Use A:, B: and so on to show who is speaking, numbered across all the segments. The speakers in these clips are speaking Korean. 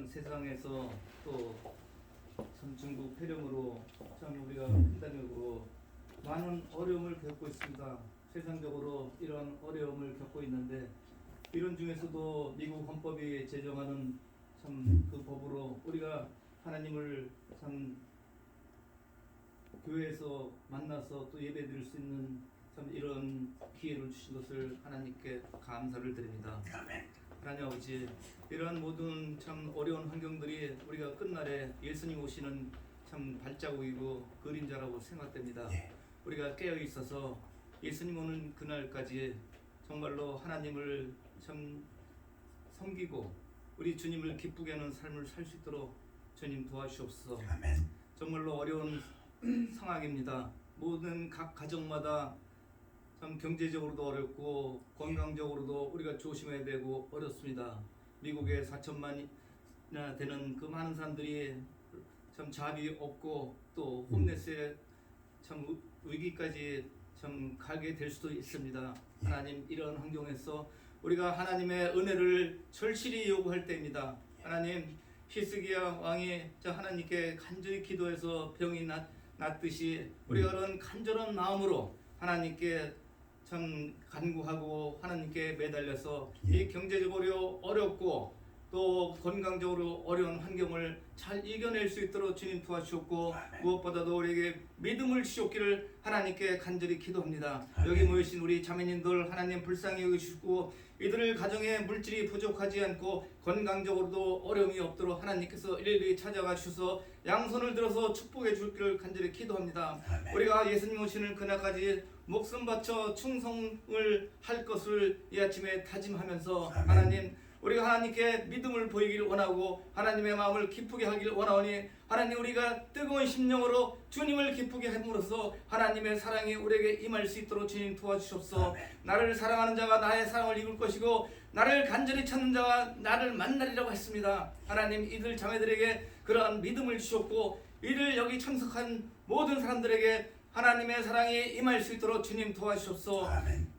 A: 참 세상에서 또 참 중국 폐렴으로 참 우리가 판단력으로 많은 어려움을 겪고 있습니다. 세상적으로 이런 어려움을 겪고 있는데 이런 중에서도 미국 헌법이 제정하는 참 그 법으로 우리가 하나님을 참 교회에서 만나서 또 예배드릴 수 있는 참 이런 기회를 주신 것을 하나님께 감사를 드립니다.
B: 아멘.
A: 하나님 아버지, 이러한 모든 참 어려운 환경들이 우리가 끝날에 예수님 오시는 참 발자국이고 그림자라고 생각됩니다.
B: 예.
A: 우리가 깨어 있어서 예수님 오는 그날까지 정말로 하나님을 참 섬기고 우리 주님을 기쁘게 하는 삶을 살 수 있도록 주님 도와주옵소서.
B: 아멘.
A: 정말로 어려운 상황입니다. 모든 각 가정마다 참 경제적으로도 어렵고 건강적으로도 우리가 조심해야 되고 어렵습니다. 미국에 4천만이나 되는 그 많은 사람들이 참 자비 없고 또 홈레스에 참 위기까지 참 가게 될 수도 있습니다. 하나님, 이런 환경에서 우리가 하나님의 은혜를 절실히 요구할 때입니다. 하나님, 히스기야 왕이 하나님께 간절히 기도해서 병이 낫듯이 우리가 그런 간절한 마음으로 하나님께 참 간구하고 하나님께 매달려서 이 경제적으로 어렵고 또 건강적으로 어려운 환경을 잘 이겨낼 수 있도록 주님 도와주셨고, 무엇보다도 우리에게 믿음을 주셨기를 하나님께 간절히 기도합니다. 여기 모이신 우리 자매님들 하나님 불쌍히 여기시고 이들을 가정에 물질이 부족하지 않고 건강적으로도 어려움이 없도록 하나님께서 일일이 찾아가 주셔서 양손을 들어서 축복해 주기를 간절히 기도합니다. 우리가 예수님 오시는 그날까지 목숨 바쳐 충성을 할 것을 이 아침에 다짐하면서 하나님, 우리가 하나님께 믿음을 보이기를 원하고 하나님의 마음을 기쁘게 하기를 원하오니 하나님, 우리가 뜨거운 심령으로 주님을 기쁘게 함으로써 하나님의 사랑이 우리에게 임할 수 있도록 주님 도와주시옵소서. 나를 사랑하는 자가 나의 사랑을 입을 것이고 나를 간절히 찾는 자가 나를 만나리라고 했습니다. 하나님, 이들 자매들에게 그러한 믿음을 주셨고 이를 여기 참석한 모든 사람들에게 하나님의 사랑이 임할 수 있도록 주님 도와주시옵소서.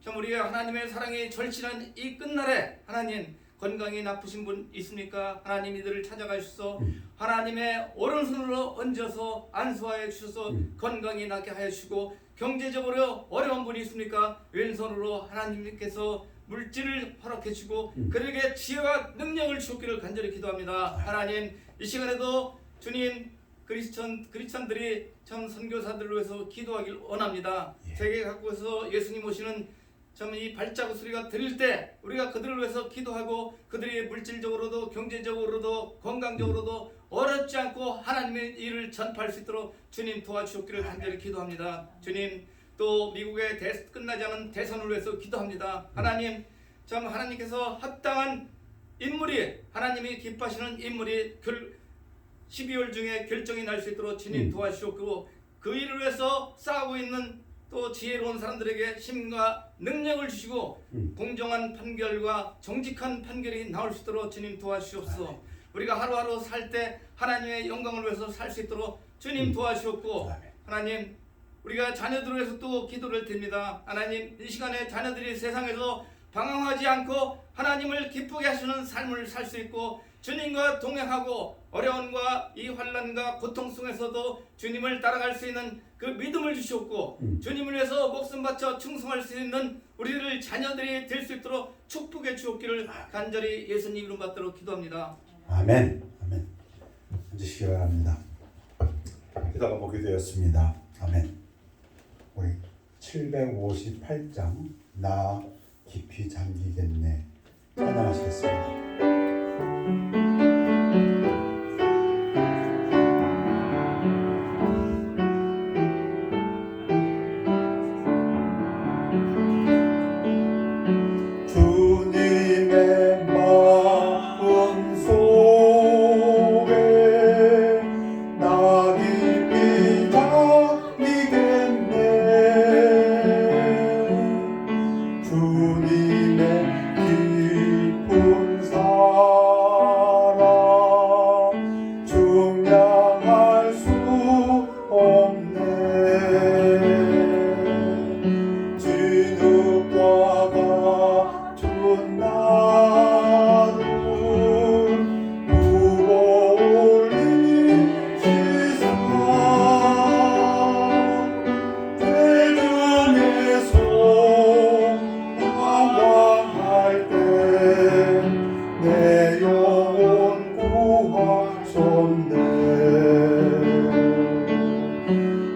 A: 참 우리가 하나님의 사랑이 절실한 이 끝날에 하나님, 건강이 나쁘신 분 있습니까? 하나님, 이들을 찾아가 주셔서 하나님의 오른손으로 얹어서 안수하여 주셔서 건강이 나게 하여 주시고, 경제적으로 어려운 분이 있습니까? 왼손으로 하나님께서 물질을 허락해 주시고 그들에게 지혜와 능력을 주셨기를 간절히 기도합니다. 하나님, 이 시간에도 주님 크리스천들이 참 선교사들을 위해서 기도하길 원합니다. 세계 각국에서 예수님 오시는 참 이 발자국 소리가 들릴 때 우리가 그들을 위해서 기도하고 그들이 물질적으로도 경제적으로도 건강적으로도 어렵지 않고 하나님의 일을 전파할 수 있도록 주님 도와주셨기를 간절히 기도합니다. 주님, 또 미국의 끝나지 않은 대선을 위해서 기도합니다. 하나님, 참 하나님께서 합당한 인물이, 하나님이 기뻐하시는 인물이 12월 중에 결정이 날 수 있도록 주님 도와주셨고, 그 일을 위해서 싸우고 있는 또 지혜로운 사람들에게 힘과 능력을 주시고 공정한 판결과 정직한 판결이 나올 수 있도록 주님 도와주시옵소서. 우리가 하루하루 살 때 하나님의 영광을 위해서 살 수 있도록 주님 도와주셨고, 하나님, 우리가 자녀들을 위해서 또 기도를 드립니다. 하나님, 이 시간에 자녀들이 세상에서 방황하지 않고 하나님을 기쁘게 하시는 삶을 살 수 있고 주님과 동행하고 어려움과 이 환난과 고통 속에서도 주님을 따라갈 수 있는 그 믿음을 주셨고 주님을 위해서 목숨 바쳐 충성할 수 있는 우리들 자녀들이 될 수 있도록 축복해 주옵기를 간절히 예수님 이름 받도록 기도합니다.
B: 아멘. 아멘. 앉으시기 바랍니다. 기도가 보게 되었습니다. 아멘. 우리 758장 나 깊이 잠기겠네 찬양하시겠습니다. 주님의 마음 속에 나 깊이 잠기겠네. 주님의 깊은 사랑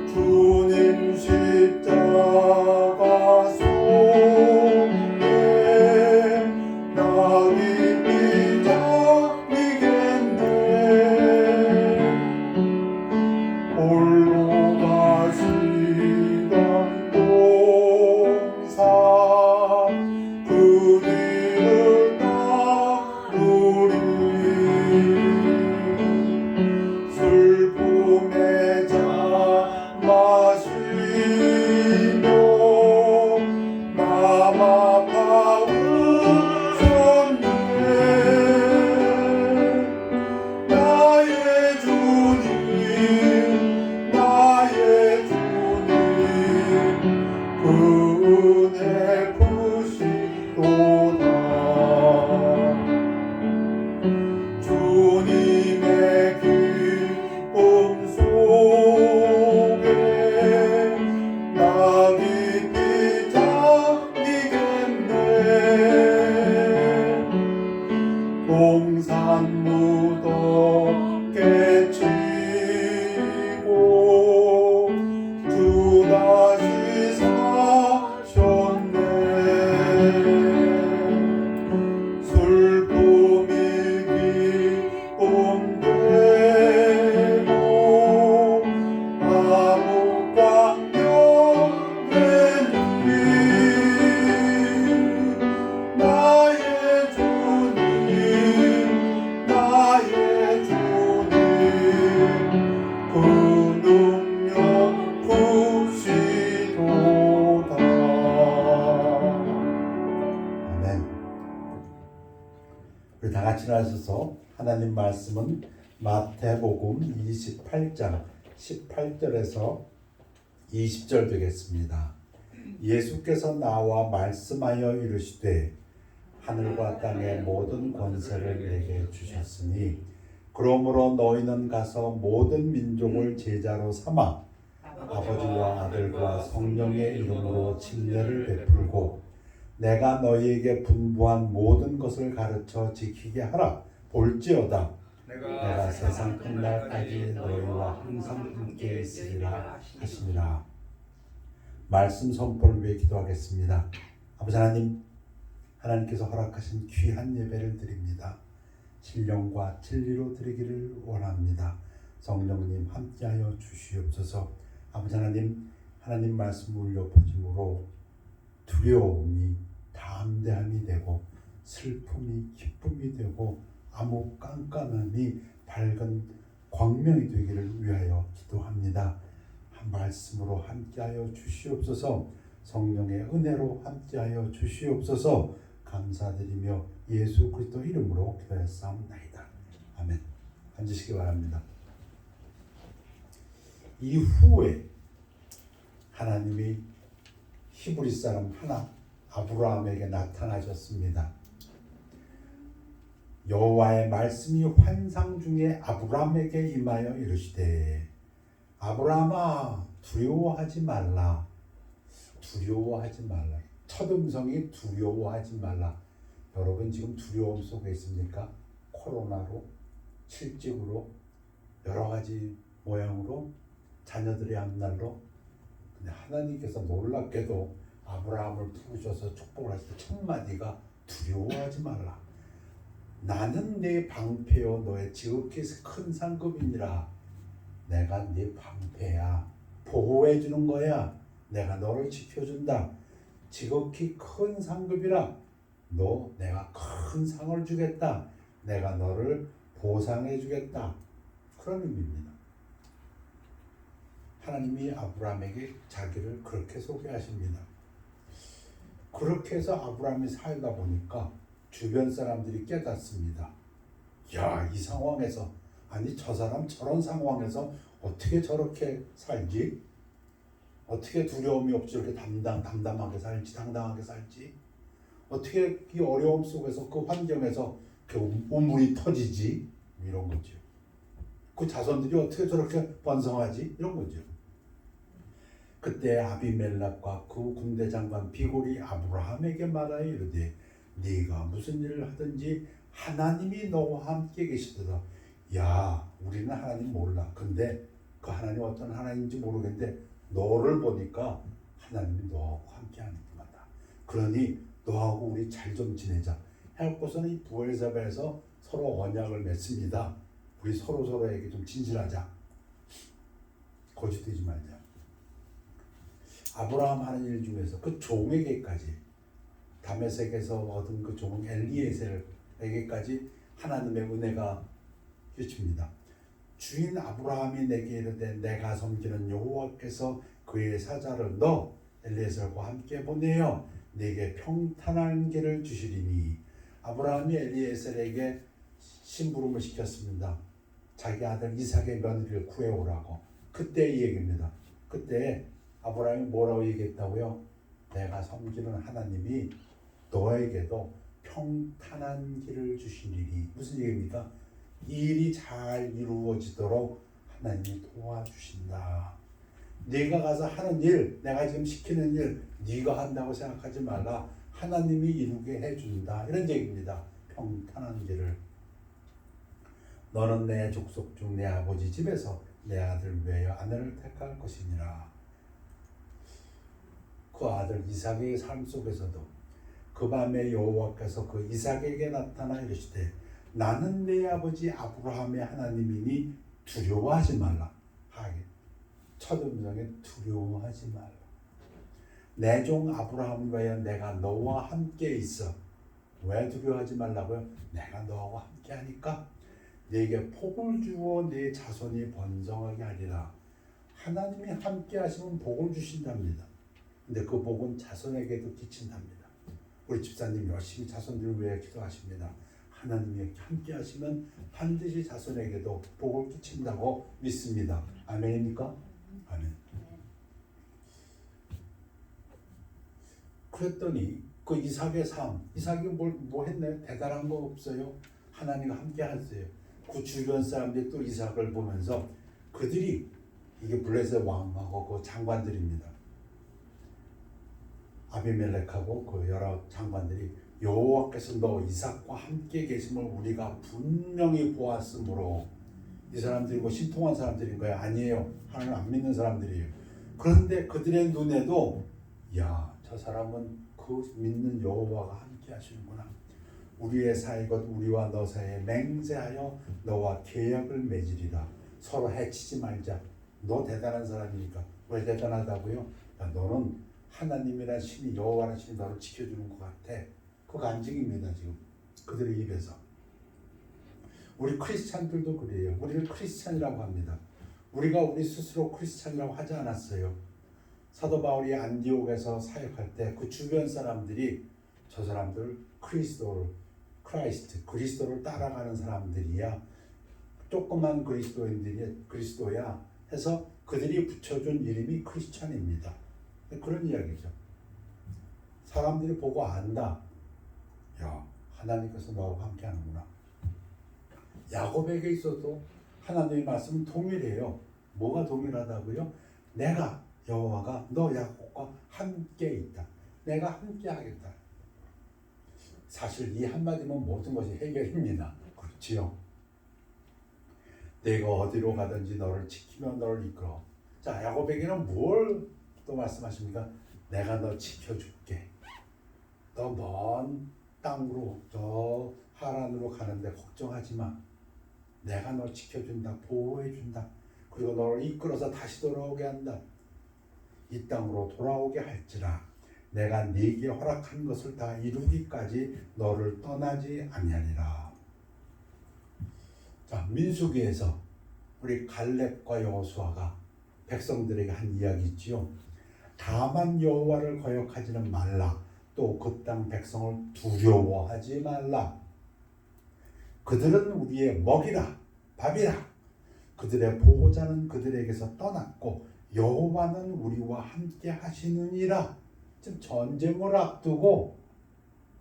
B: 주님 십자가 속에 나 깊이 잠기겠네. 홀로 가시던 동산 그 뒤를 따르리. 슬픔에 잠 마시며 맘 아파 웃었네. 나의 주님 나의 주님 그 은혜 크시도다. 주님의 기쁨 속에 나 깊이 잠기겠네. 동산 무덤 깨치고 주 다시 사셨네. 슬픔이 기쁨 되고 아무 광명 되니 나의 주님 나의 주님 그 능력 크시도다. 아멘. 우리 다 같이 나서서 하나님 말씀은 마태복음 28장 18절에서 20절 되겠습니다. 예수께서 나와 말씀하여 이르시되 하늘과 땅의 모든 권세를 내게 주셨으니 그러므로 너희는 가서 모든 민족을 제자로 삼아 아버지와 아들과 성령의 이름으로 침례를 베풀고 내가 너희에게 분부한 모든 것을 가르쳐 지키게 하라. 볼지어다 내가 세상 끝날까지 너희와 항상 함께 있으리라 하시니라. 말씀 선포를 위해 기도하겠습니다. 아버지 하나님, 하나님께서 허락하신 귀한 예배를 드립니다. 신령과 진리로 드리기를 원합니다. 성령님 함께하여 주시옵소서. 아버지 하나님, 하나님 말씀 울려 퍼짐으로 두려움이 담대함이 되고 슬픔이 기쁨이 되고 암흑 깜깜함이 밝은 광명이 되기를 위하여 기도합니다. 한 말씀으로 함께하여 주시옵소서. 성령의 은혜로 함께하여 주시옵소서. 감사드리며 예수 그리스도 이름으로 기도했사옵나이다. 아멘. 앉으시기 바랍니다. 이후에 하나님이 히브리 사람 하나 아브라함에게 나타나셨습니다. 여호와의 말씀이 환상 중에 아브라함에게 임하여 이르시되 아브라함아 두려워하지 말라. 두려워하지 말라. 첫 음성이 두려워하지 말라. 여러분 지금 두려움 속에 있습니까? 코로나로, 실직으로, 여러 가지 모양으로, 자녀들의 앞날로. 근데 하나님께서 놀랍게도 아브라함을 부르셔서 축복을 하실 때 첫 마디가 두려워하지 말라. 나는 네 방패요 너의 지극히 큰 상급이니라. 내가 네 방패야. 보호해 주는 거야. 내가 너를 지켜준다. 지극히 큰 상급이라. 너 내가 큰 상을 주겠다. 내가 너를 보상해 주겠다. 그런 의미입니다. 하나님이 아브라함에게 자기를 그렇게 소개하십니다. 그렇게 해서 아브라함이 살다 보니까 주변 사람들이 깨닫습니다. 야, 이 상황에서, 아니 저 사람 저런 상황에서 어떻게 저렇게 살지? 어떻게 두려움이 없이 이렇게 담담하게 살지, 당당하게 살지? 어떻게 이 어려움 속에서 그 환경에서 그 우물이 터지지? 이런 거죠. 그 자손들이 어떻게 저렇게 번성하지? 이런 거죠. 그때 아비멜렉과 그 군대 장관 비골이 아브라함에게 말하여 이르되 네가 무슨 일을 하든지 하나님이 너와 함께 계시도다. 야, 우리는 하나님 몰라. 근데 그 하나님 어떤 하나님인지 모르겠는데 너를 보니까 하나님이 너하고 함께하는 것 같다. 그러니 너하고 우리 잘 좀 지내자. 해갖고서는 이 부엘사바에서 서로 언약을 맺습니다. 우리 서로에게 좀 진실하자. 거짓되지 말자. 아브라함 하는 일 중에서 그 종에게까지, 다메섹에서 얻은 그 종 엘리에셀에게까지 하나님의 은혜가 끼칩니다. 주인 아브라함이 내게 이르되 내가 섬기는 여호와께서 그의 사자를 너 엘리에셀과 함께 보내어 내게 평탄한 길을 주시리니. 아브라함이 엘리에셀에게 심부름을 시켰습니다. 자기 아들 이삭의 며느리를 구해오라고. 그때 이 얘기입니다. 그때 아브라함이 뭐라고 얘기했다고요? 내가 섬기는 하나님이 너에게도 평탄한 길을 주시리니. 무슨 얘기입니까? 이 일이 잘 이루어지도록 하나님이 도와주신다. 네가 가서 하는 일, 내가 지금 시키는 일 네가 한다고 생각하지 말라. 하나님이 이루게 해준다. 이런 얘기입니다. 평탄한 길을. 너는 내 족속 중 내 아버지 집에서 내 아들 외에 아내를 택할 것이니라. 그 아들 이삭의 삶 속에서도 그 밤에 여호와께서 그 이삭에게 나타나 이르시되 나는 내 아버지 아브라함의 하나님이니 두려워하지 말라. 하게 첫 음성에 두려워하지 말라. 내 종 아브라함을 위하여 내가 너와 함께 있어. 왜 두려워하지 말라고요? 내가 너와 함께 하니까 네게 복을 주어 네 자손이 번성하게 하리라. 하나님이 함께 하시면 복을 주신답니다. 근데 그 복은 자손에게도 끼친답니다. 우리 집사님 열심히 자손들을 위해 기도하십니다. 하나님이 함께 하시면 반드시 자손에게도 복을 끼친다고 믿습니다. 아멘입니까? 아멘. 그랬더니 그 이삭의 삶, 이삭이 뭐 했나요? 대단한 거 없어요. 하나님과 함께 하세요. 그 주변 사람들이 또 이삭을 보면서 그들이, 이게 블레셋 왕하고 그 장관들입니다. 아비멜렉하고 그 여러 장관들이 여호와께서 너 이삭과 함께 계심을 우리가 분명히 보았으므로. 이 사람들이 뭐 신통한 사람들인 거예요? 아니에요. 하나님 안 믿는 사람들이에요. 그런데 그들의 눈에도 야, 저 사람은 그 믿는 여호와가 함께 하시는구나. 우리의 사이 곧 우리와 너 사이에 맹세하여 너와 계약을 맺으리라. 서로 해치지 말자. 너 대단한 사람이니까. 왜 대단하다고요? 야, 너는 하나님이란 신이, 여호와라는 신이 너를 지켜주는 것 같아. 그 간증입니다. 지금 그들의 입에서. 우리 크리스찬들도 그래요. 우리를 크리스찬이라고 합니다. 우리가 우리 스스로 크리스찬이라고 하지 않았어요. 사도 바울이 안디옥에서 사역할 때 그 주변 사람들이 저 사람들 그리스도를 따라가는 사람들이야. 조그만 그리스도야 해서 그들이 붙여준 이름이 크리스찬입니다. 그런 이야기죠. 사람들이 보고 안다. 야, 하나님께서 너하고 함께 하는구나. 야곱에게 있어도 하나님의 말씀은 동일해요. 뭐가 동일하다고요? 내가 여호와가 너 야곱과 함께 있다. 내가 함께 하겠다. 사실 이 한마디면 모든 것이 해결입니다. 그렇지요? 내가 어디로 가든지 너를 지키며 너를 이끌어. 자, 야곱에게는 뭘 또 말씀하십니까? 내가 너 지켜줄게. 너 먼 땅으로, 저 하란으로 가는데 걱정하지 마. 내가 너 지켜준다, 보호해준다. 그리고 너를 이끌어서 다시 돌아오게 한다. 이 땅으로 돌아오게 할지라. 내가 네게 허락한 것을 다 이루기까지 너를 떠나지 아니하리라. 자, 민수기에서 우리 갈렙과 여호수아가 백성들에게 한 이야기 있지요. 다만 여호와를 거역하지는 말라. 또 그 땅 백성을 두려워하지 말라. 그들은 우리의 먹이라, 밥이라. 그들의 보호자는 그들에게서 떠났고 여호와는 우리와 함께 하시느니라. 지금 전쟁을 앞두고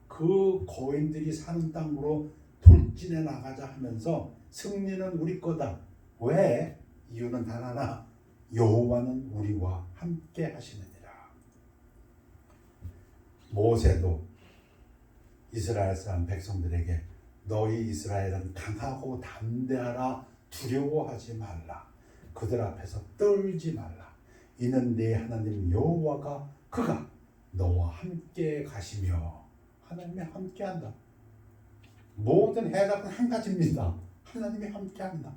B: 그 거인들이 사는 땅으로 돌진해 나가자 하면서 승리는 우리 거다. 왜? 이유는 단 하나. 여호와는 우리와 함께 하시느니라. 모세도 이스라엘 사람 백성들에게 너희 이스라엘은 강하고 담대하라. 두려워하지 말라. 그들 앞에서 떨지 말라. 이는 네 하나님 여호와가 그가 너와 함께 가시며. 하나님이 함께한다. 모든 해답은 한 가지입니다. 하나님이 함께한다.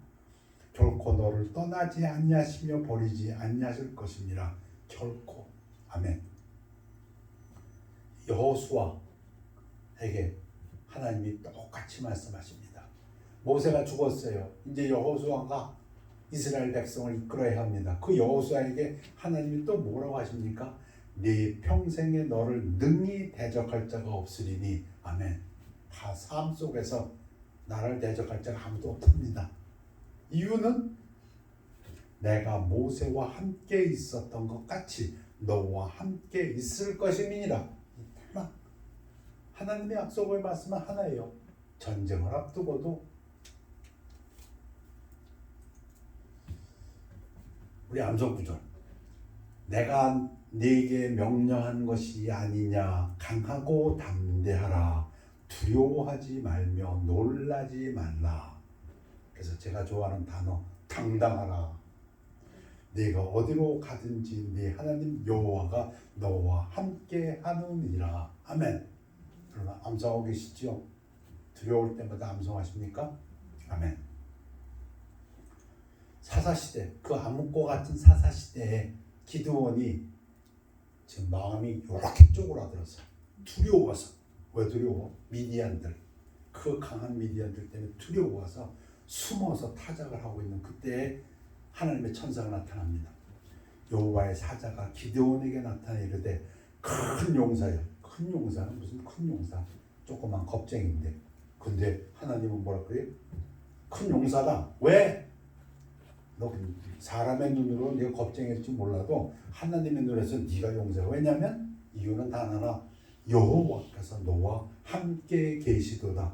B: 결코 너를 떠나지 아니하시며 버리지 아니하실 것이니라. 결코. 아멘. 여호수아에게 하나님이 똑같이 말씀하십니다. 모세가 죽었어요. 이제 여호수아가 이스라엘 백성을 이끌어야 합니다. 그 여호수아에게 하나님이 또 뭐라고 하십니까? 네 평생에 너를 능히 대적할 자가 없으리니. 아멘. 다 삶 속에서 나를 대적할 자가 아무도 없답니다. 이유는 내가 모세와 함께 있었던 것 같이 너와 함께 있을 것임이니라. 하나님의 약속의 말씀은 하나예요. 전쟁을 앞두고도 우리 암송구절, 내가 네게 명령한 것이 아니냐. 강하고 담대하라. 두려워하지 말며 놀라지 말라. 그래서 제가 좋아하는 단어, 당당하라. 네가 어디로 가든지 네 하나님 여호와가 너와 함께 하느니라. 아멘. 그러나 암송하고 계시죠? 두려울 때마다 암송하십니까? 아멘. 사사시대, 그 암흑과 같은 사사시대에 기드온이 지금 마음이 이렇게 쪼그라들었어요. 두려워서. 왜 두려워? 미디안들, 그 강한 미디안들 때문에 두려워서 숨어서 타작을 하고 있는 그때에 하나님의 천사가 나타납니다. 여호와의 사자가 기드온에게 나타나 이르되, 큰 용사야. 큰 용사는 무슨 큰 용사? 조그만 겁쟁인데. 근데 하나님은 뭐라 그래요? 큰 용사다. 왜? 너 사람의 눈으로 네가 겁쟁일지 몰라도 하나님의 눈에서 네가 용사야. 왜냐하면 이유는 단 하나, 여호와께서 너와 함께 계시도다.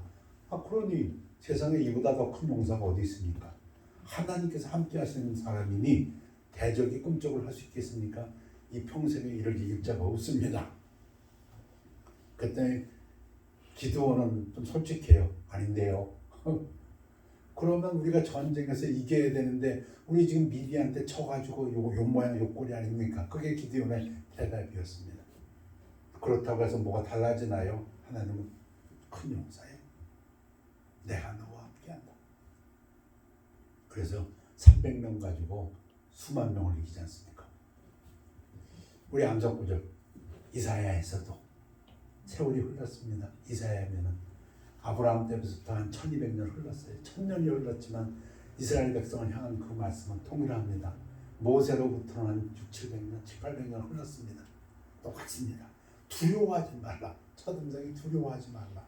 B: 그러니 세상에 이보다 더 큰 용사가 어디 있습니까? 하나님께서 함께 하시는 사람이니 대적이 꿈쩍을 할 수 있겠습니까? 이 평생에 이를 이길 자가 없습니다. 그때 기드온은 좀 솔직해요. 아닌데요. 그러면 우리가 전쟁에서 이겨야 되는데 우리 지금 미디안한테 쳐가지고 요 모양 요 꼴이 아닙니까? 그게 기드온의 대답이었습니다. 그렇다고 해서 뭐가 달라지나요? 하나님은 큰 용사예요. 내가 너와 함께한다. 그래서 300명 가지고 수만 명을 이기지 않습니까? 우리 암송구절 이사야에서도 세월이 흘렀습니다. 이사야면은 아브라함 때부터 한 1200년 흘렀어요. 1000년이 흘렀지만 이스라엘 백성을 향한 그 말씀은 동일합니다. 모세로부터는 한 600, 700년, 800년 흘렀습니다. 똑같습니다. 두려워하지 말라. 첫 음성이 두려워하지 말라.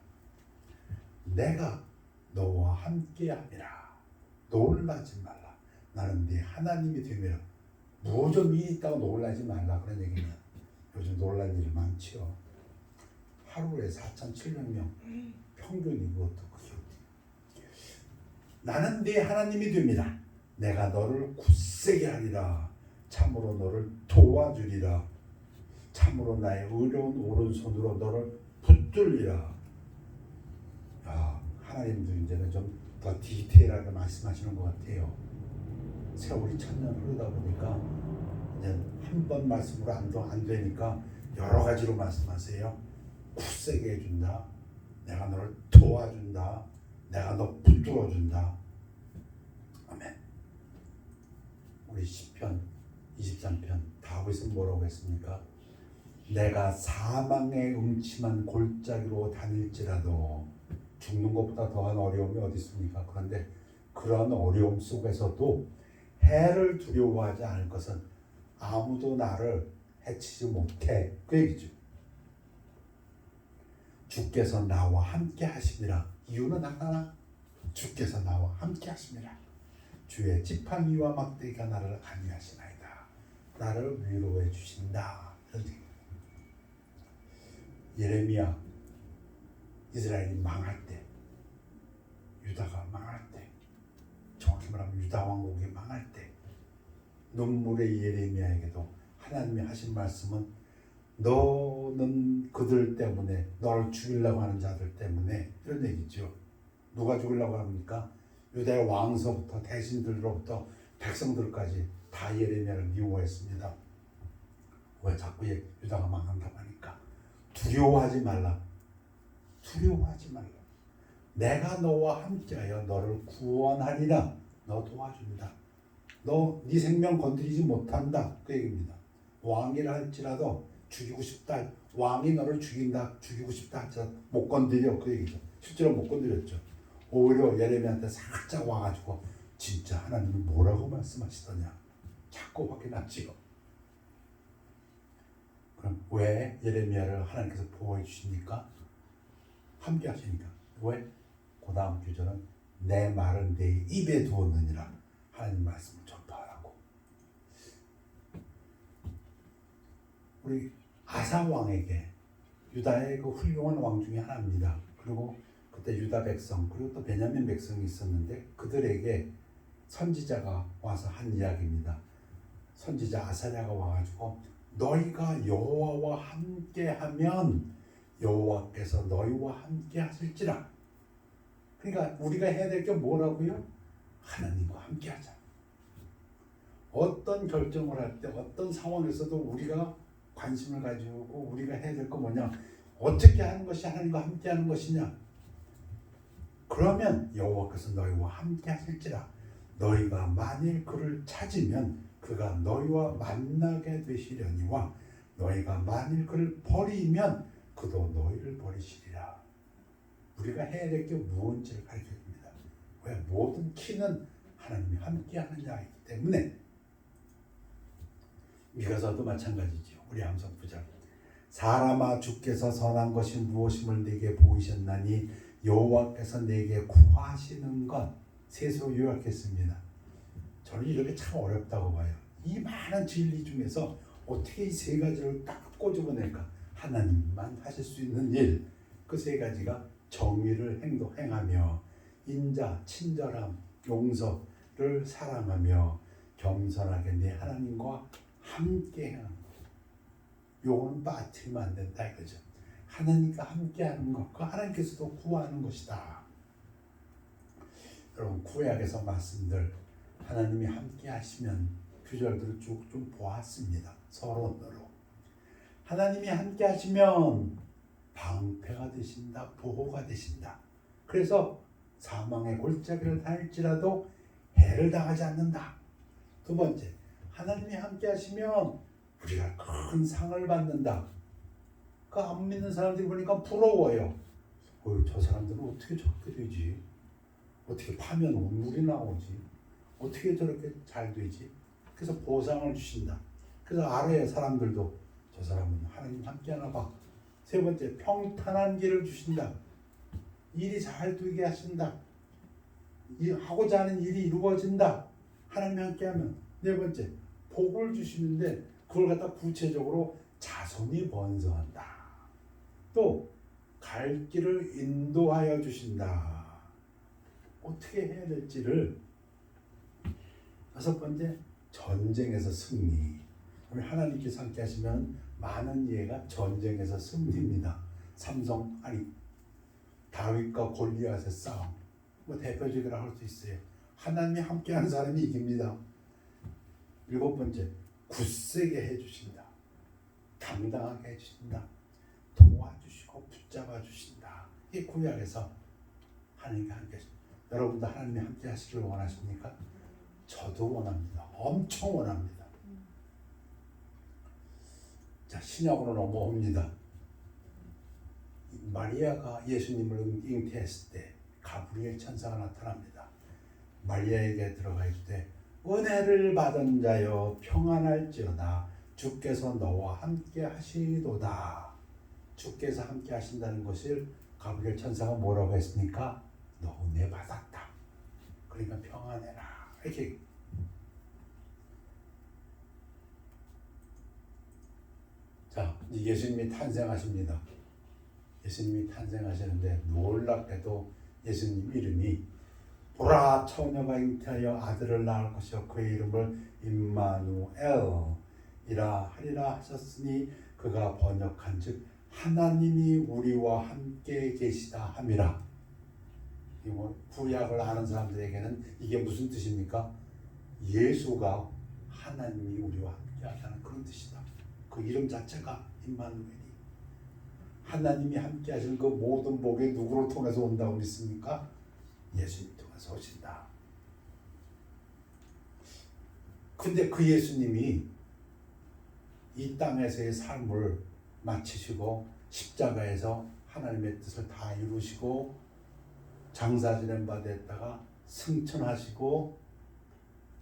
B: 내가 너와 함께함이라. 놀라지 말라. 나는 네 하나님이 됨이라. 무슨 일이 있다고 놀라지 말라. 그런 얘기는 요즘 놀랄 일이 많지요. 하루에 4,700명 평균이 그것도 그게 나는 네 하나님이 됩니다. 내가 너를 굳세게 하리라. 참으로 너를 도와주리라. 참으로 나의 의로운 오른손으로 너를 붙들리라. 하나님도 이제는 좀 더 디테일하게 말씀하시는 것 같아요. 세월이 1000년 흐르다 보니까 이제 한 번 말씀으로 안 되니까 여러 가지로 말씀하세요. 굳세게 해준다. 내가 너를 도와준다. 내가 너 붙들어준다. 아멘. 우리 시편 23편 다윗은 뭐라고 했습니까? 내가 사망의 음침한 골짜기로 다닐지라도. 죽는 것보다 더한 어려움이 어디 있습니까? 그런데 그런 어려움 속에서도 해를 두려워하지 않을 것은 아무도 나를 해치지 못해. 그 얘기죠. 주께서 나와 함께 하심이라. 이유는 하나, 주께서 나와 함께 하심이라. 주의 지팡이와 막대기가 나를 안위하시나이다. 나를 위로해 주신다. 예레미야, 이스라엘이 망할 때, 유다가 망할 때, 정확히 말하면 유다 왕국이 망할 때, 눈물의 예레미야에게도 하나님이 하신 말씀은 너는 그들 때문에, 너를 죽이려고 하는 자들 때문에, 이런 얘기죠. 누가 죽으려고 합니까? 유다의 왕서부터 대신들로부터 백성들까지 다 예레미야를 미워했습니다. 왜 자꾸 유다가 망한다고 하니까. 두려워하지 말라. 두려워하지 말라. 내가 너와 함께하여 너를 구원하리라. 너 도와준다. 너 네 생명 건드리지 못한다. 그 얘기입니다. 왕이라 할지라도 죽이고 싶다. 왕이 너를 죽이고 싶다 할지라도 못 건드려. 그 얘기죠. 실제로 못 건드렸죠. 오히려 예레미야한테 살짝 와가지고 진짜 하나님이 뭐라고 말씀하시더냐 자꾸 확인하지요. 그럼 왜 예레미야를 하나님께서 보호해 주십니까? 함께 하시니까. 왜? 그 다음 구절은 내 말은 내 입에 두었느니라. 하나님 말씀을 전파하라고. 우리 아사 왕에게 유다의 그 훌륭한 왕 중에 하나입니다. 그리고 그때 유다 백성 그리고 또 베냐민 백성이 있었는데 그들에게 선지자가 와서 한 이야기입니다. 선지자 아사랴가 와가지고 너희가 여호와와 함께하면 여호와께서 너희와 함께 하실지라. 그러니까 우리가 해야 될 게 뭐라고요? 하나님과 함께 하자. 어떤 결정을 할 때 어떤 상황에서도 우리가 관심을 가지고 우리가 해야 될 거 뭐냐? 어떻게 하는 것이 하나님과 함께 하는 것이냐? 그러면 여호와께서 너희와 함께 하실지라. 너희가 만일 그를 찾으면 그가 너희와 만나게 되시려니와 너희가 만일 그를 버리면 그도 너희를 버리시리라. 우리가 해야 될 게 무엇인지를 가르쳐줍니다. 왜? 모든 키는 하나님이 함께하는 자이기 때문에. 미가서도 마찬가지죠. 우리 함성 9절. 사람아 주께서 선한 것이 무엇임을 내게 보이셨나니 여호와께서 내게 구하시는 것. 셋으로 요약했습니다. 저는 이렇게 참 어렵다고 봐요. 이 많은 진리 중에서 어떻게 이 세 가지를 딱 꼬집어낼까? 하나님만 하실 수 있는 일. 그 세 가지가 정의를 행하며 인자, 친절함, 용서를 사랑하며 겸손하게 내 하나님과 함께 하는 것. 요거는 빠뜨리면 안 된다 이거죠. 하나님과 함께 하는 것, 그 하나님께서도 구하는 것이다. 여러분 구약에서 말씀들 하나님이 함께 하시면 구절들을 쭉 좀 보았습니다. 서론으로. 하나님이 함께 하시면 방패가 되신다, 보호가 되신다. 그래서 사망의 골짜기를 다닐지라도 해를 당하지 않는다. 두 번째, 하나님이 함께 하시면 우리가 큰 상을 받는다. 그 안 믿는 사람들이 보니까 부러워요. 저 사람들은 어떻게 저렇게 되지? 어떻게 파면 운물이 나오지? 어떻게 저렇게 잘 되지? 그래서 보상을 주신다. 그래서 알아요. 사람들도 저 사람은 하나님 함께 하나 봐. 세 번째, 평탄한 길을 주신다. 일이 잘 되게 하신다. 하고자 하는 일이 이루어진다. 하나님 함께하면. 네 번째, 복을 주시는데 그걸 갖다 구체적으로 자손이 번성한다. 또 갈 길을 인도하여 주신다. 어떻게 해야 될지를. 다섯 번째, 전쟁에서 승리. 우리 하나님께서 함께 하시면 많은 예가 전쟁에서 승리입니다. 다윗과 골리앗의 싸움, 대표적으로 할 수 있어요. 하나님이 함께하는 사람이 이깁니다. 일곱 번째, 굳세게 해주신다. 당당하게 해주신다. 도와주시고 붙잡아 주신다. 이 구약에서 하나님과 함께 하십니다. 여러분도 하나님이 함께 하시길 원하십니까? 저도 원합니다. 엄청 원합니다. 자, 신약으로 넘어옵니다. 마리아가 예수님을 잉태했을 때 가브리엘 천사가 나타납니다. 마리아에게 들어가 있되 은혜를 받은 자여 평안할지어다 주께서 너와 함께 하시도다. 주께서 함께 하신다는 것을 가브리엘 천사가 뭐라고 했습니까? 너 은혜 받았다. 그러니까 평안해라. 이렇게. 자, 이제 예수님이 탄생하십니다. 예수님이 탄생하시는데 놀랍게도 예수님 이름이 보라 처녀가 잉태하여 아들을 낳을 것이요 그의 이름을 임마누엘이라 하리라 하셨으니 그가 번역한즉 하나님이 우리와 함께 계시다 함이라. 구약을 아는 사람들에게는 이게 무슨 뜻입니까? 예수가 하나님이 우리와 함께하다는 그런 뜻이다. 그 이름 자체가 임마누엘이 하나님이 함께하시는 그 모든 복이 누구를 통해서 온다고 믿습니까? 예수님 통해서 오신다. 근데 그 예수님이 이 땅에서의 삶을 마치시고 십자가에서 하나님의 뜻을 다 이루시고 장사 지낸 바 됐다가 승천하시고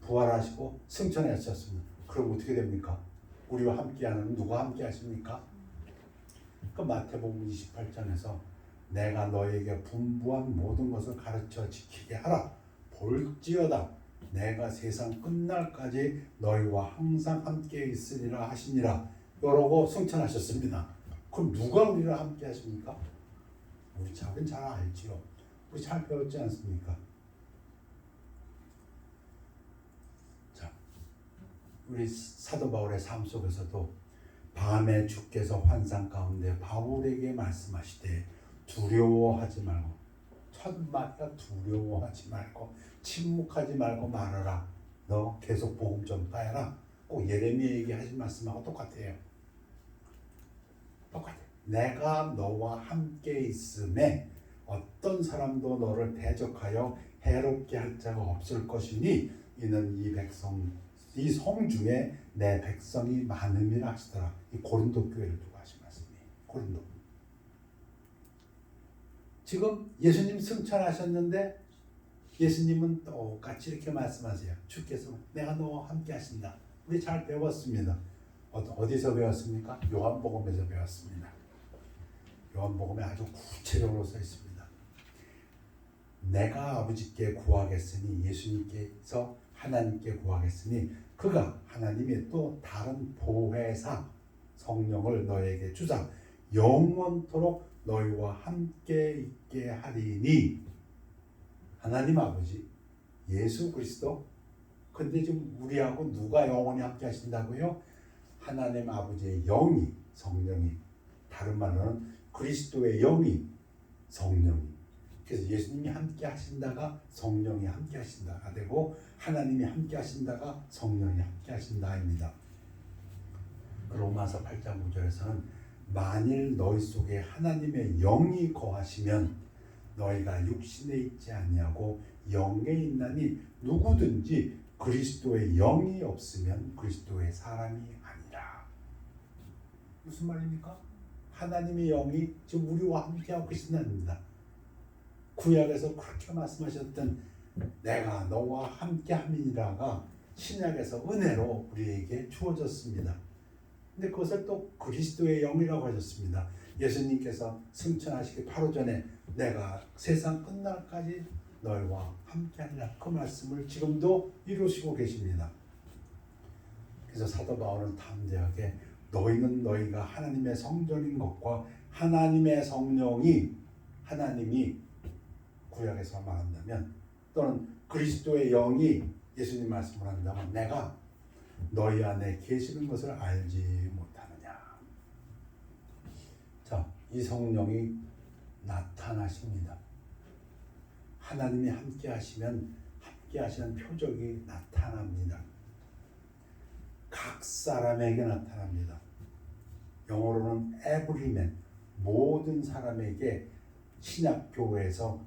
B: 부활하시고 승천하셨습니다. 그럼 어떻게 됩니까? 우리와 함께하는 누가 함께하십니까? 그 마태복음 28장에서 내가 너에게 분부한 모든 것을 가르쳐 지키게 하라. 볼지어다 내가 세상 끝날까지 너희와 항상 함께 있으리라 하시니라. 이러고 승천하셨습니다. 그럼 누가 우리와 함께 하십니까? 우리 자긴 잘 알지요. 우리 잘 배웠지 않습니까? 자, 우리 사도 바울의 삶 속에서도 밤에 주께서 환상 가운데 바울에게 말씀하시되 두려워하지 말고, 첫 마디가 두려워하지 말고 침묵하지 말고 말하라. 너 계속 복음 전파해라. 꼭 예레미야에게 하신 말씀하고 똑같아요. 똑같아. 내가 너와 함께 있음에 어떤 사람도 너를 대적하여 해롭게 할 자가 없을 것이니 이는 이 성 중에 내 백성이 많음이라 하시더라. 이 고린도 교회를 두고 하신 말씀이에요. 고린도. 지금 예수님 승천하셨는데 예수님은 똑같이 이렇게 말씀하세요. 주께서 내가 너와 함께 하신다. 우리 잘 배웠습니다. 어디서 배웠습니까? 요한복음에서 배웠습니다. 요한복음에 아주 구체적으로 써 있습니다. 내가 아버지께 구하겠으니, 예수님께서 하나님께 구하겠으니 그가 하나님이 또 다른 보혜사 성령을 너에게 주사 영원토록 너희와 함께 있게 하리니. 하나님 아버지 예수 그리스도. 근데 지금 우리하고 누가 영원히 함께 하신다고요? 하나님 아버지의 영이, 성령이, 다른 말로는 그리스도의 영이, 성령이. 그래서 예수님이 함께 하신다가 성령이 함께 하신다가 되고, 하나님이 함께 하신다가 성령이 함께 하신다입니다. 로마서 8장 9절에서는 만일 너희 속에 하나님의 영이 거하시면 너희가 육신에 있지 아니하고 영에 있나니 누구든지 그리스도의 영이 없으면 그리스도의 사람이 아니라. 무슨 말입니까? 하나님의 영이 지금 우리와 함께하고 계신답니다. 구약에서 그렇게 말씀하셨던 내가 너와 함께함이니라가 신약에서 은혜로 우리에게 주어졌습니다. 근데 그것을 또 그리스도의 영이라고 하셨습니다. 예수님께서 승천하시기 바로 전에 내가 세상 끝날까지 너희와 함께하리라, 그 말씀을 지금도 이루시고 계십니다. 그래서 사도 바울은 담대하게 너희는 너희가 하나님의 성전인 것과 하나님의 성령이, 하나님이 구약에서 말한다면, 또는 그리스도의 영이 예수님 말씀을 한다면 내가 너희 안에 계시는 것을 알지 못하느냐. 자, 이 성령이 나타나십니다. 하나님이 함께 하시면 함께 하시는 표적이 나타납니다. 각 사람에게 나타납니다. 영어로는 every man, 모든 사람에게 신약 교회에서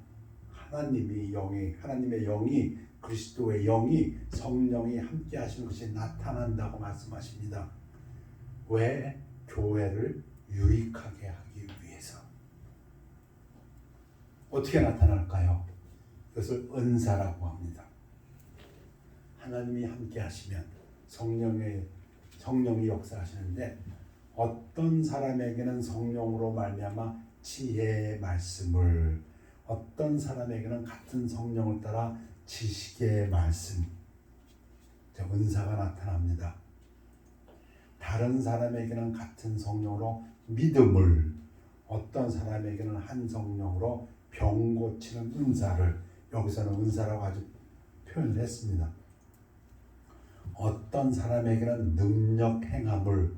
B: 하나님의 영이, 그리스도의 영이, 성령이 함께 하시는 것이 나타난다고 말씀하십니다. 왜? 교회를 유익하게 하기 위해서. 어떻게 나타날까요? 이것을 은사라고 합니다. 하나님이 함께 하시면 성령이 역사하시는데, 어떤 사람에게는 성령으로 말미암아 지혜의 말씀을, 어떤 사람에게는 같은 성령을 따라 지식의 말씀, 은사가 나타납니다. 다른 사람에게는 같은 성령으로 믿음을, 어떤 사람에게는 한 성령으로 병 고치는 은사를, 여기서는 은사라고 아주 표현을 했습니다. 어떤 사람에게는 능력 행함을,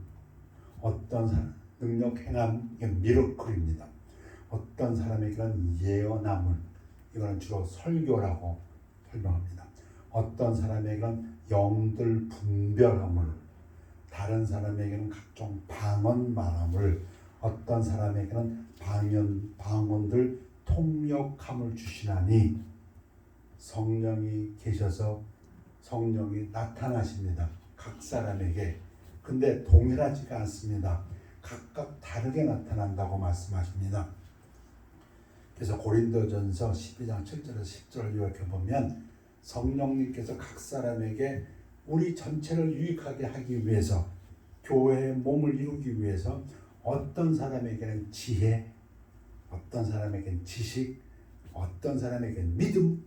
B: 능력 행함, 이게 미러클입니다. 어떤 사람에게는 예언함을, 이거는 주로 설교라고 설명합니다. 어떤 사람에게는 영들 분별함을, 다른 사람에게는 각종 방언 말함을, 어떤 사람에게는 방언들 통역함을 주시나니 성령이 계셔서 성령이 나타나십니다. 각 사람에게. 근데 동일하지가 않습니다. 각각 다르게 나타난다고 말씀하십니다. 그래서 고린도전서 12장 7절에서 10절을 요약해 보면 성령님께서 각 사람에게 우리 전체를 유익하게 하기 위해서, 교회의 몸을 이루기 위해서 어떤 사람에게는 지혜, 어떤 사람에게는 지식, 어떤 사람에게는 믿음,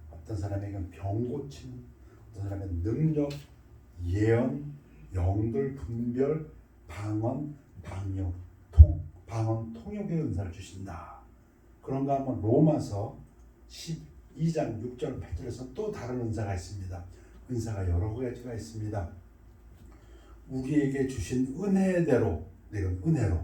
B: 어떤 사람에게는 병 고침, 어떤 사람에게는 능력, 예언, 영들 분별, 방언, 방언 통역의 은사를 주신다. 그런가 하면 로마서 12장 6절 8절에서 또 다른 은사가 있습니다. 은사가 여러 가지가 있습니다. 우리에게 주신 은혜대로, 이건 은혜로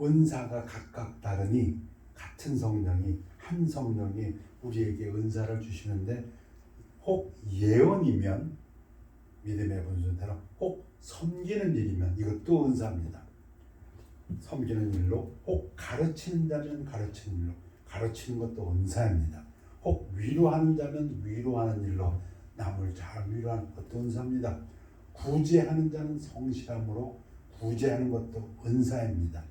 B: 은사가 각각 다르니 같은 성령이, 한 성령이 우리에게 은사를 주시는데, 혹 예언이면 믿음의 분수대로, 혹 섬기는 일이면 이것도 은사입니다. 섬기는 일로, 혹 가르치는 자면 가르치는 일로, 가르치는 것도 은사입니다. 혹 위로하는 자면 위로하는 일로, 남을 잘 위로하는 것도 은사입니다. 구제하는 자는 성실함으로 구제하는 것도 은사입니다.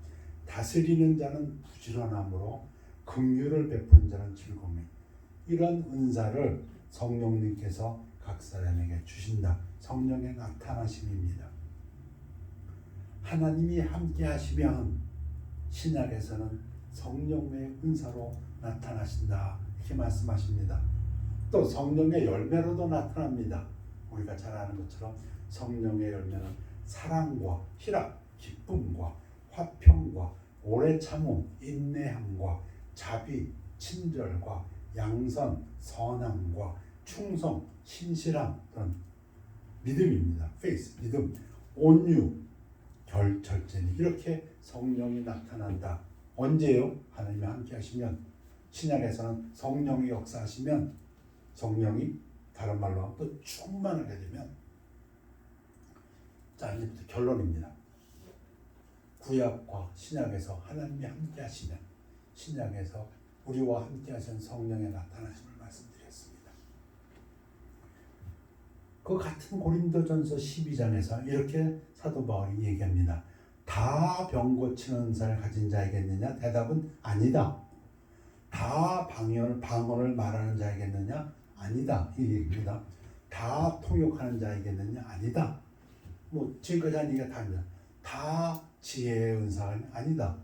B: 다스리는 자는 부지런함으로 긍휼을 베푸는 자는 즐거움이. 이런 은사를 성령님께서 각 사람에게 주신다. 성령의 나타나심입니다. 하나님이 함께 하시면 신약에서는 성령의 은사로 나타나신다, 이렇게 말씀하십니다. 또 성령의 열매로도 나타납니다. 우리가 잘 아는 것처럼 성령의 열매는 사랑과 희락, 기쁨과 화평과 오래 참음, 인내함과 자비, 친절과 양선, 선함과 충성, 신실함 또는 믿음입니다. faith, 믿음, 온유, 절제니, 이렇게 성령이 나타난다. 언제요? 하나님이 함께 하시면. 신약에서는 성령이 역사하시면, 성령이 다른 말로 하면 또 충만하게 되면. 자, 이제부터 결론입니다. 구약과 신약에서 하나님이 함께 하시면, 신약에서 우리와 함께 하신 성령의 나타나심을 말씀드렸습니다. 그 같은 고린도전서 12장에서 이렇게 사도 바울이 얘기합니다. 다 병 고치는 은사를 가진 자이겠느냐? 대답은 아니다. 다 방언을 말하는 자이겠느냐? 아니다. 이 얘기입니다. 다 통역하는 자이겠느냐? 아니다. 뭐 지금까지 한 얘기가 다입니다. 다 지혜의 은사가 아니다.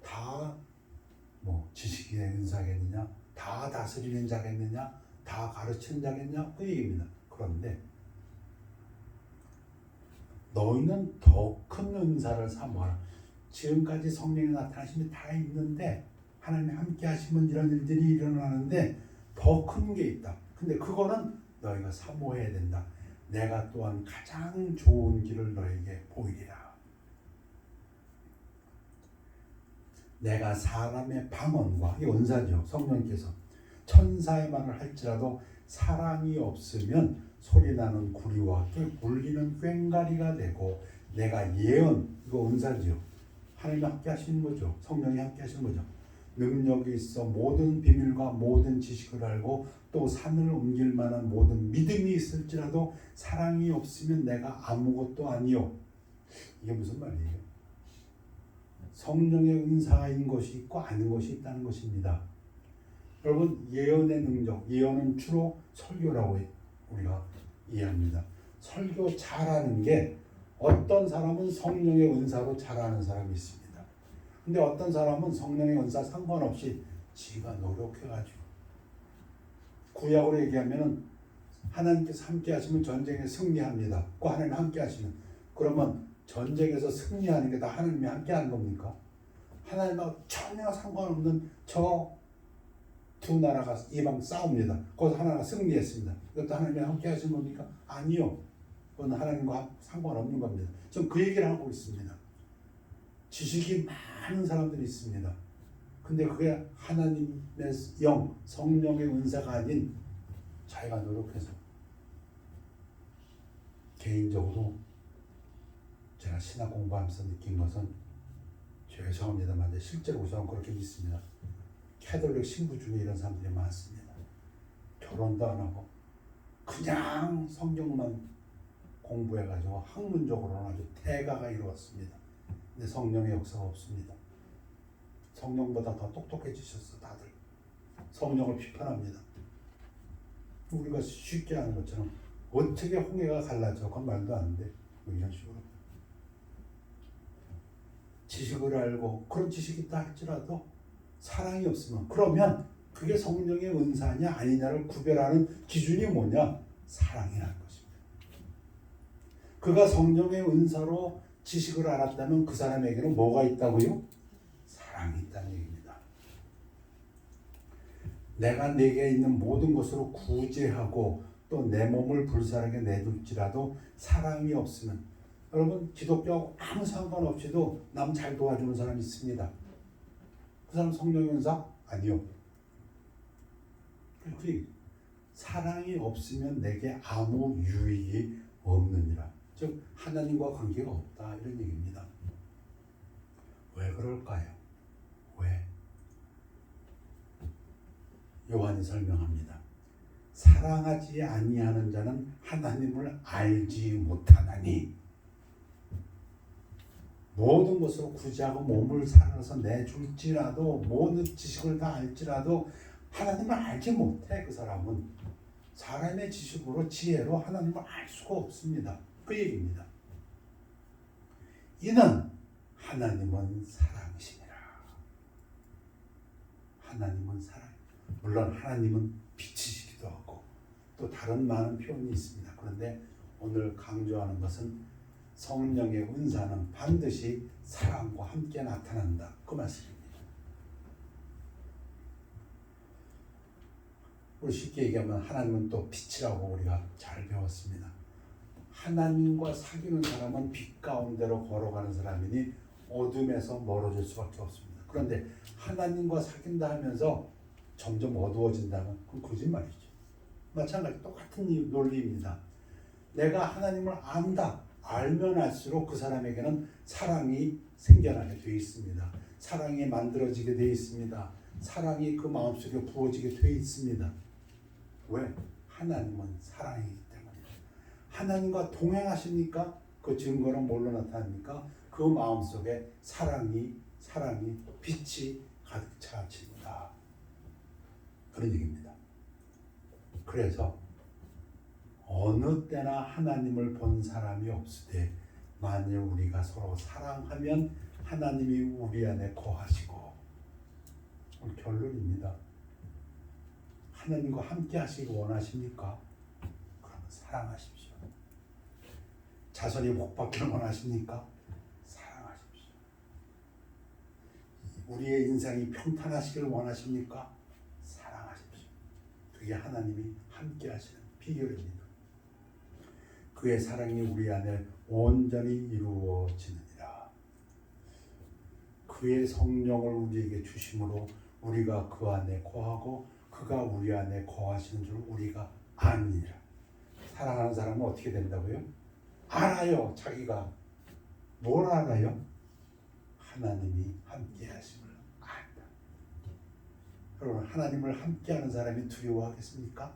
B: 다 지식의 은사겠느냐? 다 다스리는 자겠느냐? 다 가르치는 자겠냐? 그 얘기입니다. 그런데 너희는 더 큰 은사를 사모하라. 지금까지 성령이 나타나심이 다 있는데, 하나님이 함께 하시면 이런 일들이 일어나는데 더 큰 게 있다. 근데 그거는 너희가 사모해야 된다. 내가 또한 가장 좋은 길을 너에게 보이리라. 내가 사람의 방언과, 이 은사죠. 성령께서 천사의 말을 할지라도 사랑이 없으면 소리나는 구리와 울리는 꽹과리가 되고, 내가 예언, 이거 은사죠. 하나님이 함께 하시는 거죠. 성령이 함께 하시는 거죠. 능력이 있어 모든 비밀과 모든 지식을 알고 또 산을 옮길 만한 모든 믿음이 있을지라도 사랑이 없으면 내가 아무것도 아니요. 이게 무슨 말이에요? 성령의 은사인 것이 있고 아닌 것이 있다는 것입니다. 여러분, 예언의 능력, 예언은 주로 설교라고 우리가 이해합니다. 설교 잘하는 게, 어떤 사람은 성령의 은사로 잘하는 사람이 있습니다. 근데 어떤 사람은 성령의 은사 상관없이 지가 노력해가지고, 구약으로 얘기하면 하나님께서 함께 하시면 전쟁에 승리합니다. 그 하나님 함께 하시면, 그러면 전쟁에서 승리하는 게 다 하나님이 함께 하는 겁니까? 하나님하고 전혀 상관없는 저 두 나라가 이방 싸웁니다. 거기서 하나가 승리했습니다. 이것도 하나님이 함께 하신 겁니까? 아니요. 그건 하나님과 상관없는 겁니다. 지금 그 얘기를 하고 있습니다. 지식이 많은 사람들이 있습니다. 근데 그게 하나님의 영, 성령의 은사가 아닌 자기가 노력해서. 개인적으로 제가 신학 공부하면서 느낀 것은, 죄송합니다만 실제로 저는 그렇게 믿습니다. 캐톨릭 신부 중에 이런 사람들이 많습니다. 결혼도 안 하고 그냥 성경만 공부해가지고 학문적으로는 아주 태가가 이루었습니다. 근데 성령의 역사가 없습니다. 성령보다 더 똑똑해지셨어 다들. 성령을 비판합니다. 우리가 쉽게 하는 것처럼 어떻게 홍해가 갈라져? 그건 말도 안 돼. 뭐 이런 식으로. 지식을 알고 그런 지식이 있다 할지라도 사랑이 없으면, 그러면 그게 성령의 은사냐 아니냐를 구별하는 기준이 뭐냐? 사랑이라는 것입니다. 그가 성령의 은사로 지식을 알았다면 그 사람에게는 뭐가 있다고요? 사랑이 있다는 얘기입니다. 내가 내게 있는 모든 것으로 구제하고 또 내 몸을 불살하게 내둘지라도 사랑이 없으면, 여러분 기독교하고 아무 상관없이도 남 잘 도와주는 사람이 있습니다. 그 사람 성령의 은사? 아니요. 그 사랑이 없으면 내게 아무 유익이 없느니라. 즉 하나님과 관계가 없다, 이런 얘기입니다. 왜 그럴까요? 왜? 요한이 설명합니다. 사랑하지 아니하는 자는 하나님을 알지 못하나니, 모든 것으로 구제하고 몸을 살아서 내줄지라도, 모든 지식을 다 알지라도 하나님을 알지 못해. 그 사람은 사람의 지식으로 지혜로 하나님을 알 수가 없습니다. 그 얘기입니다. 이는 하나님은 사랑이시니라. 하나님은 사랑. 물론 하나님은 빛이시기도 하고 또 다른 많은 표현이 있습니다. 그런데 오늘 강조하는 것은 성령의 은사는 반드시 사랑과 함께 나타난다, 그 말씀입니다. 우리 쉽게 얘기하면 하나님은 또 빛이라고 우리가 잘 배웠습니다. 하나님과 사귀는 사람은 빛 가운데로 걸어가는 사람이니 어둠에서 멀어질 수밖에 없습니다. 그런데 하나님과 사귄다 하면서 점점 어두워진다면 그건 거짓말이죠. 마찬가지 똑같은 논리입니다. 내가 하나님을 안다, 알면 알수록 그 사람에게는 사랑이 생겨나게 되어 있습니다. 사랑이 만들어지게 되어 있습니다. 사랑이 그 마음속에 부어지게 되어 있습니다. 왜? 하나님은 사랑이기 때문입니다. 하나님과 동행하십니까? 그 증거는 뭘로 나타납니까? 그 마음속에 사랑이 빛이 가득 차집니다. 그런 얘기입니다. 그래서 어느 때나 하나님을 본 사람이 없으되, 만일 우리가 서로 사랑하면 하나님이 우리 안에 거하시고, 오늘 결론입니다. 하나님과 함께 하시기 원하십니까? 그러면 사랑하십시오. 자손이 복받기를 원하십니까? 사랑하십시오. 우리의 인생이 평탄하시기를 원하십니까? 사랑하십시오. 그게 하나님이 함께 하시는 비결입니다. 그의 사랑이 우리 안에 온전히 이루어지느니라. 그의 성령을 우리에게 주심으로 우리가 그 안에 거하고 그가 우리 안에 거하시는 줄 우리가 아니라. 사랑하는 사람은 어떻게 된다고요? 알아요. 자기가 뭘 알아요? 하나님이 함께 하심을 안다. 여러분, 하나님을 함께하는 사람이 두려워하겠습니까?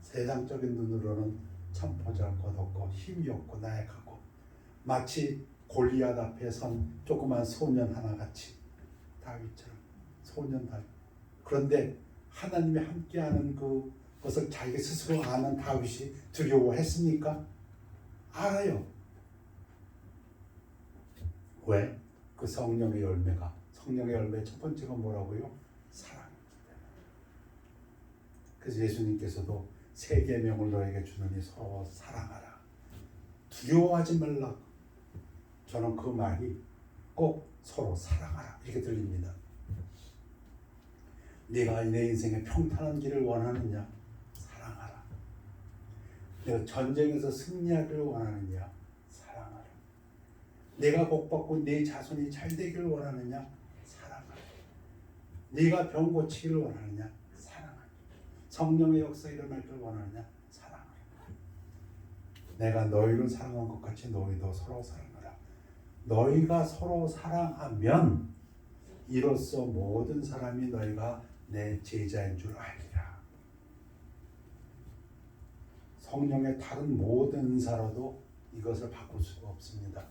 B: 세상적인 눈으로는 참 보잘것없고 힘이 없고 나약하고, 마치 골리앗 앞에 선 조그만 소년 하나같이, 다윗처럼 소년 다윗. 그런데 하나님이 함께하는 그것을 자기 스스로 아는 다윗이 두려워했습니까? 알아요. 왜? 그 성령의 열매가, 성령의 열매 첫 번째가 뭐라고요? 사랑입니다. 그래서 예수님께서도 세 계명을 너에게 주노니 서로 사랑하라. 두려워하지 말라. 저는 그 말이 꼭 서로 사랑하라 이렇게 들립니다. 네가 내 인생에 평탄한 길을 원하느냐? 사랑하라. 내가 전쟁에서 승리하기를 원하느냐? 사랑하라. 내가 복받고 내 자손이 잘 되기를 원하느냐? 사랑하라. 네가 병 고치기를 원하느냐? 사랑하라. 성령의 역사 일어날 걸 원하느냐? 사랑하라. 내가 너희를 사랑한 것 같이 너희도 서로 사랑하라. 너희가 서로 사랑하면 이로써 모든 사람이 너희가 내 제자인 줄 알리라. 성령의 다른 모든 은사로도 이것을 바꿀 수가 없습니다.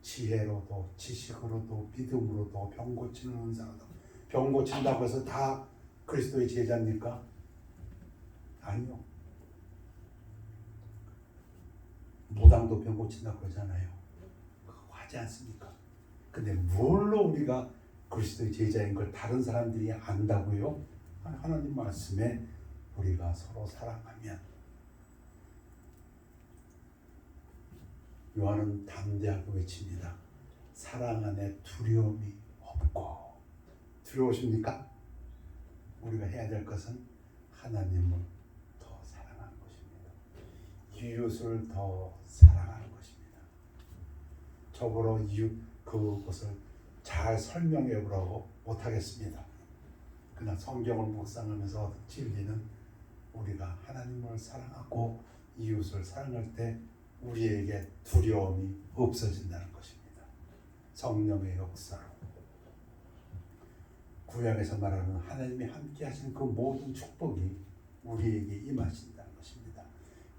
B: 지혜로도 지식으로도 믿음으로도 병 고치는 은사로도. 병 고친다고 해서 다 그리스도의 제자입니까? 아니요. 무당도 병 고친다고 그러잖아요. 그거 하지 않습니까? 근데 뭘로 우리가 그리스도의 제자인 걸 다른 사람들이 안다고요? 하나님 말씀에 우리가 서로 사랑하면. 요한은 담대하게 외칩니다. 사랑 안에 두려움이 없고. 두려우십니까? 우리가 해야 될 것은 하나님을 더 사랑하는 것입니다. 이웃을 더 사랑하는 것입니다. 저보러 이웃 그것을 잘 설명해 보라고 못하겠습니다. 그러나 성경을 묵상하면서 얻은 진리는 우리가 하나님을 사랑하고 이웃을 사랑할 때 우리에게 두려움이 없어진다는 것입니다. 성령의 역사로. 구약에서 말하는 하나님이 함께 하시는 그 모든 축복이 우리에게 임하신다는 것입니다.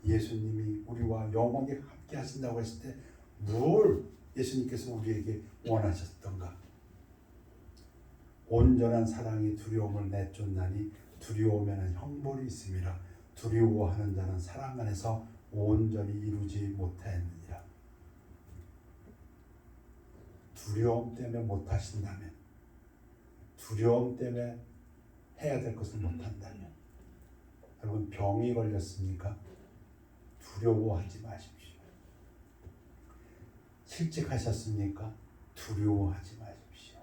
B: 예수님이 우리와 영원히 함께 하신다고 했을 때 뭘 예수님께서 우리에게 원하셨던가? 온전한 사랑이 두려움을 내쫓나니 두려우면 형벌이 있음이라. 두려워하는 자는 사랑 안에서 온전히 이루지 못하였느니라. 두려움 때문에 못하신다면, 두려움 때문에 해야 될 것을 못한다면, 여러분 병이 걸렸습니까? 두려워하지 마십시오. 실직하셨습니까? 두려워하지 마십시오.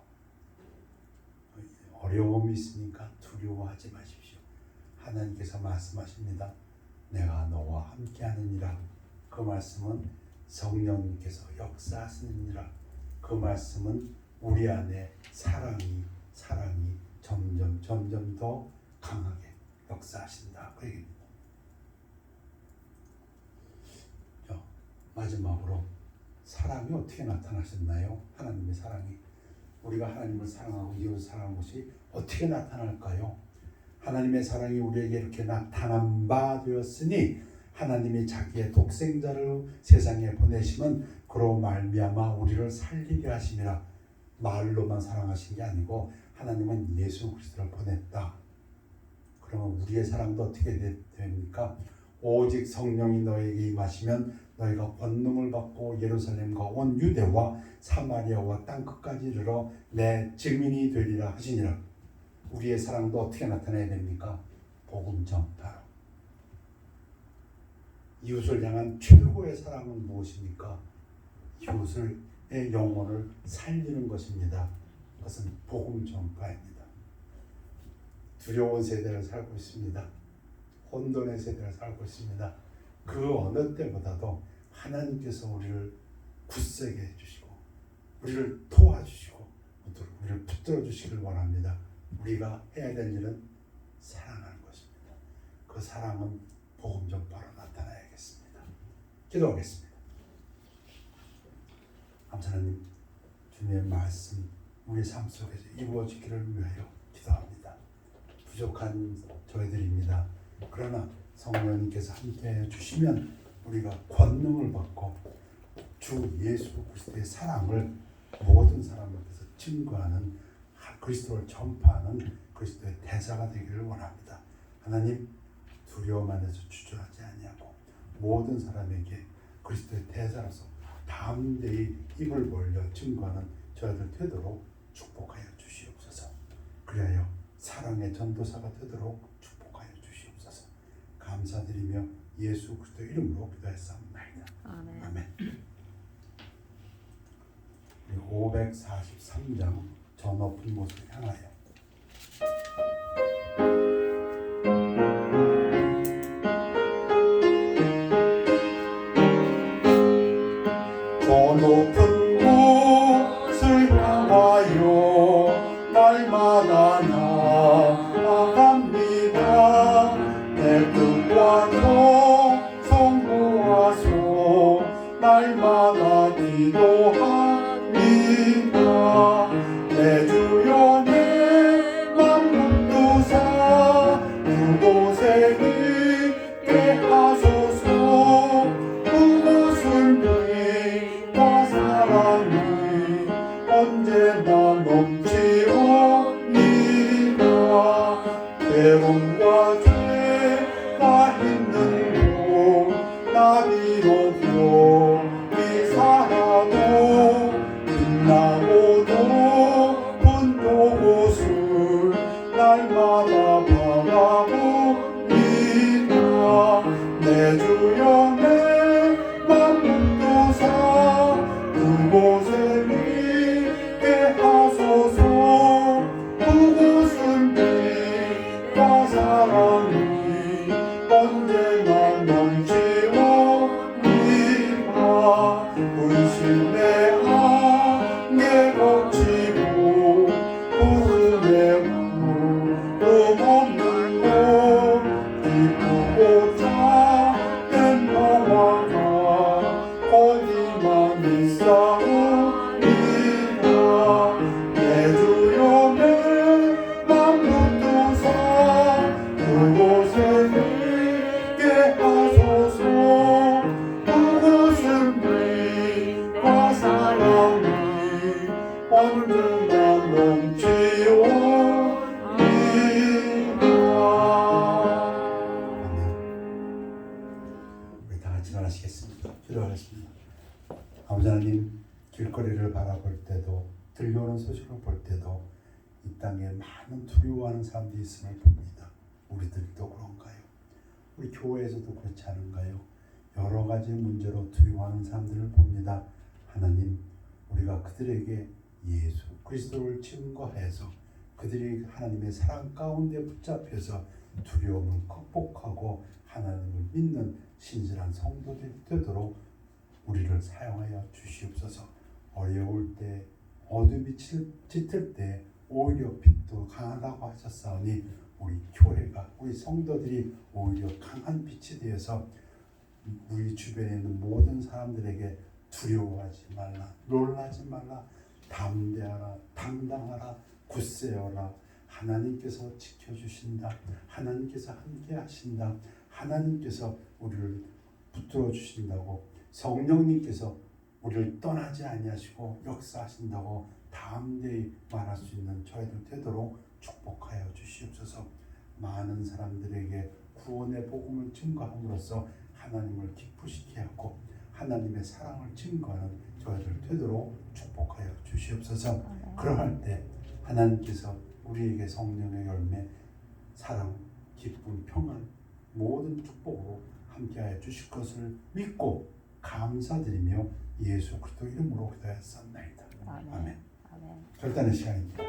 B: 어려움이 있으니까 두려워하지 마십시오. 하나님께서 말씀하십니다. 내가 너와 함께하느니라. 그 말씀은 성령님께서 역사하시느니라. 그 말씀은 우리 안에 사랑이 점점 더 강하게 역사하신다. 그 얘기입니다. 마지막으로 사랑이 어떻게 나타나셨나요? 하나님의 사랑이. 우리가 하나님을 사랑하고 이웃을 사랑하는 것이 어떻게 나타날까요? 하나님의 사랑이 우리에게 이렇게 나타난 바 되었으니 하나님이 자기의 독생자를 세상에 보내시면 그로 말미암아 우리를 살리게 하심이라. 말로만 사랑하신 게 아니고 하나님은 예수 그리스도를 보냈다. 그러면 우리의 사랑도 어떻게 됩니까? 오직 성령이 너에게 임하시면 너희가 권능을 받고 예루살렘과 온 유대와 사마리아와 땅끝까지 이르러 내 증인이 되리라 하시니라. 우리의 사랑도 어떻게 나타나야 됩니까? 복음 전파로. 이웃을 향한 최고의 사랑은 무엇입니까? 이웃의 영혼을 살리는 것입니다. 그것은 복음 전파입니다. 두려운 세대를 살고 있습니다. 혼돈의 세대를 살고 있습니다. 그 어느 때보다도 하나님께서 우리를 굳세게 해주시고 우리를 도와주시고 우리를 붙들어 주시길 원합니다. 우리가 해야 될 일은 사랑하는 것입니다. 그 사랑은 복음 전파로 나타나야겠습니다. 기도하겠습니다. 감사하님, 주님의 말씀 우리 삶 속에서 이루어지기를 위하여 기도합니다. 부족한 저희들입니다. 그러나 성령님께서 함께해 주시면 우리가 권능을 받고 주 예수 그리스도의 사랑을 모든 사람 앞에서 증거하는, 그리스도를 전파하는 그리스도의 대사가 되기를 원합니다. 하나님, 두려움 안에서 주저하지 아니하고 모든 사람에게 그리스도의 대사로서 담대히 입을 벌려 증거하는 저희들 되도록 축복하여 주시옵소서. 그리하여 사랑의 전도사가 되도록 축복하여 주시옵소서. 감사드리며 예수 그리스도 이름으로 기도했사옵나이다.
C: 아멘.
B: 아멘. 543장 저 높은 곳을 향하여. 저 높은 곳을 향하여 날마다 거룩과 성모하소 날마다 기도합니다. 내 주여 내 맘 두사 그곳에 있게 하소서. 그곳은 빛과 사랑이 언제나 넘치옵니다. 괴로움과 죄가 있는 곳 나 비록 여기 살아도 빛나고 높은 그곳을 날마다 바라봅니다. 내 주여 내 맘 두사 그곳에 있게 하소서. 그곳은 빛과 사랑이 언제나 넘치옵니다. 의심의 안개 걷히고 구름의 구름 없는 곳 기쁘고 작은 평화가 거기만 있사옵니다. 내 주여 내 맘 붙드사 그곳에 있게 하소서. 그곳은 빛과 사랑이 언제나 넘치옵니다. 우리 다 같이 일어나시겠습니다. 기도하겠습니다. 아버지 하나님, 길거리를 바라볼 때도 들려오는 소식을 볼 때도 이 땅에 많은 두려워하는 사람들이 있음을 봅니다. 우리들도 그런가요? 우리 교회에서도 그렇지 않은가요? 여러 가지 문제로 두려워하는 사람들을 봅니다. 하나님, 우리가 그들에게 예수 그리스도를 증거해서 그들이 하나님의 사랑 가운데 붙잡혀서 두려움을 극복하고 하나님을 믿는 신실한 성도들이 되도록 우리를 사용하여 주시옵소서. 어려울 때 어둠이 짙을 때 오히려 빛도 강하다고 하셨사오니 우리 교회가 우리 성도들이 오히려 강한 빛이 되어서 우리 주변에 있는 모든 사람들에게 두려워하지 말라, 놀라지 말라, 담대하라, 당당하라, 굳세어라. 하나님께서 지켜주신다. 하나님께서 함께 하신다. 하나님께서 우리를 붙들어 주신다고, 성령님께서 우리를 떠나지 아니하시고 역사하신다고 담대히 말할 수 있는 저희들 되도록 축복하여 주시옵소서. 많은 사람들에게 구원의 복음을 증거함으로써 하나님을 기쁘시게 하고 하나님의 사랑을 증거하는 저희들 되도록 축복하여 주시옵소서. 그러할 때 하나님께서 우리에게 성령의 열매, 사랑, 기쁨, 평안, 모든 축복으로 함께하여 주실 것을 믿고 감사드리며 예수 그리스도 이름으로 기도하였사옵나이다. 아멘. 결단의 시간입니다.